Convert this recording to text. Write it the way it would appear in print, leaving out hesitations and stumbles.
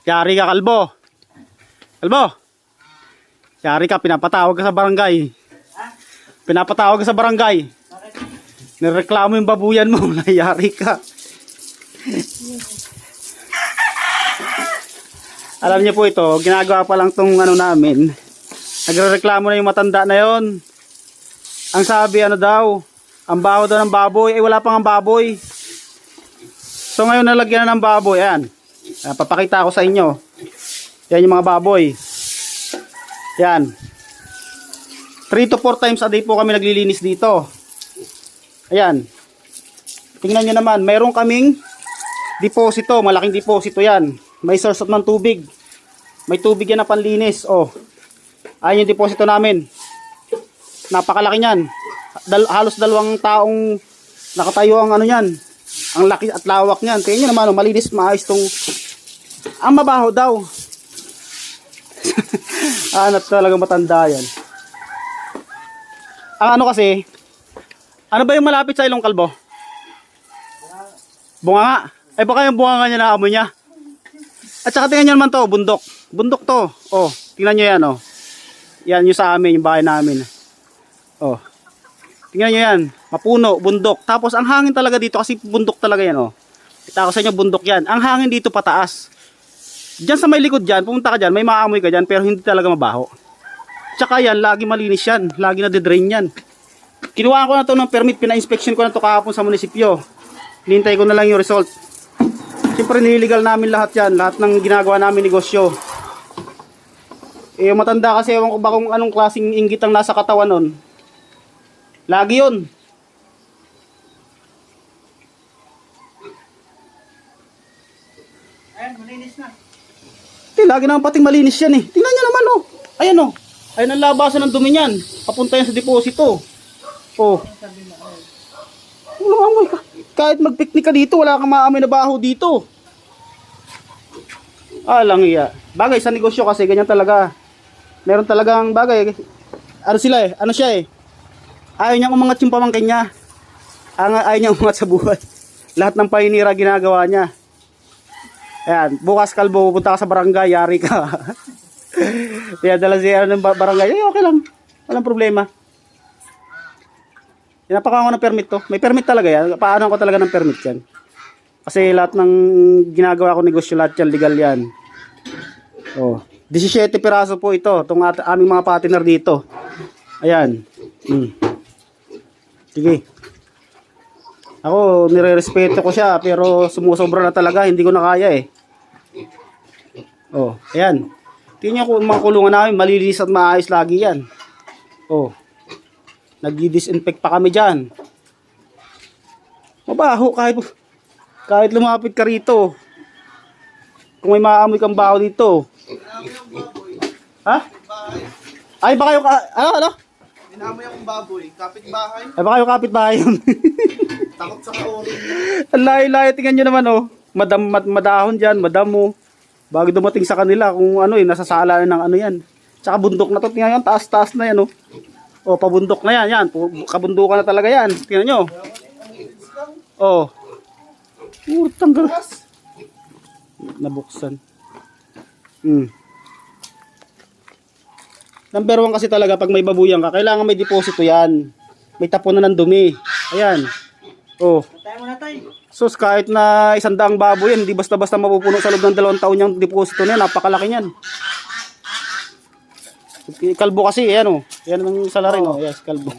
Yari ka, kalbo. Kalbo. Yari ka, pinapatawag ka sa barangay. Pinapatawag ka sa barangay. Nireklamo yung babuyan mo. Yari ka. Alam niyo po ito, ginagawa pa lang tong ano namin. Nagrereklamo na yung matanda na yon. Ang sabi ano daw, ang baho daw ng baboy. Wala pang ang baboy. So ngayon nalagyan na ng baboy. Ayan. Papakita ko sa inyo. Yan yung mga baboy. Yan. 3 to 4 times a day po kami naglilinis dito. Ayan. Tingnan nyo naman. Mayroon kaming deposito. Malaking deposito yan. May source ng tubig. May tubig yan na panlinis. Oh. Ayan yung deposito namin. Napakalaki niyan. Halos 2 taong nakatayo ang ano yan. Ang laki at lawak niyan. Tingnan nyo naman. Oh, malinis, maayos tong... Ang mabaho daw. Anat talaga matanda yan. Ang ano kasi, ano ba yung malapit sa ilong, kalbo? Bunganga. Eh baka yung bunganga niya na amoy niya. At saka tingnan nyo naman to, bundok. Bundok to. Oh, tingnan nyo yan, oh. Yan yung sa amin, yung bahay namin. Oh. Tingnan nyo yan. Mapuno, bundok. Tapos ang hangin talaga dito kasi bundok talaga yan, oh. Kita ko sa inyo, bundok yan. Ang hangin dito pataas. Diyan sa may likod dyan, pumunta ka dyan, may maamoy ka dyan, pero hindi talaga mabaho. Tsaka yan, lagi malinis yan. Lagi na de-drain yan. Kinuha ko na to ng permit, pina-inspection ko na to kahapon sa munisipyo. Hinintay ko na lang yung result. Siyempre nililegal namin lahat yan, lahat ng ginagawa namin negosyo. Eh matanda kasi, ewan ko ba kung anong klaseng inggit ang nasa katawan nun. Lagi yun. Ayan, malinis na. Lagi naman pating malinis yan eh. Tingnan nyo naman oh. Ayan oh. Ayan ang labasan ng dumi niyan. Papunta yan sa deposito. Oh. Wala amoy ka. Kahit mag-picnic ka dito, wala kang maamoy na baho dito. Lang iya. Bagay sa negosyo kasi ganyan talaga. Meron talagang bagay. Ano sila eh? Ano siya eh? Ayaw niyang umangat yung pamangkin niya. Ayaw niyang umangat sa buhay. Lahat ng pahinira ginagawa niya. Ayan, bukas kalbo, pupunta ka sa barangay, yari ka. Kaya dala siya ng barangay, okay lang. Walang problema. Napaka ko ng permit to. May permit talaga yan. Paano ko talaga ng permit yan. Kasi lahat ng ginagawa ko negosyo, lahat yan, legal yan. Oh, 17 piraso po ito. Itong aming mga partner dito. Ayan. Sige. Ako, nire-respeto ko siya, pero sumusobra na talaga, hindi ko na kaya eh. Oh, ayan. Tingnan ko mga kulungan namin, malinis at maayos lagi yan. Oh. Nag-disinfect pa kami dyan. Mabaho kahit lumapit ka rito. Kung may maamoy kang baho dito. Ha? Ay, baka yung ano? Inamoy akong baboy, kapitbahay. Ay, baka yung kapitbahay yun. Takot sa kaurin. Ang layo-layo, tingnan nyo naman oh. Madahon dyan, madamo. Bago dumating sa kanila kung ano eh, nasasala ng ano yan. Tsaka bundok na to, tingnan nyo, taas-taas na yan oh. Oh, pabundok na yan. Kabundukan na talaga yan. Tingnan nyo. Oh. Tanggal. Nabuksan. Number 1 kasi talaga pag may babuyan ka, kailangan may deposito yan. May tapon na ng dumi. Ayan. Oh. Tayo muna tayo. Sus, kahit na 100 baboy yan, hindi basta-basta mapupuno sa loob ng 2 taon yung deposito na yan. Napakalaki yan. Kalbo kasi, ayan oh. Yan ang salarin oh. Yes, kalbo.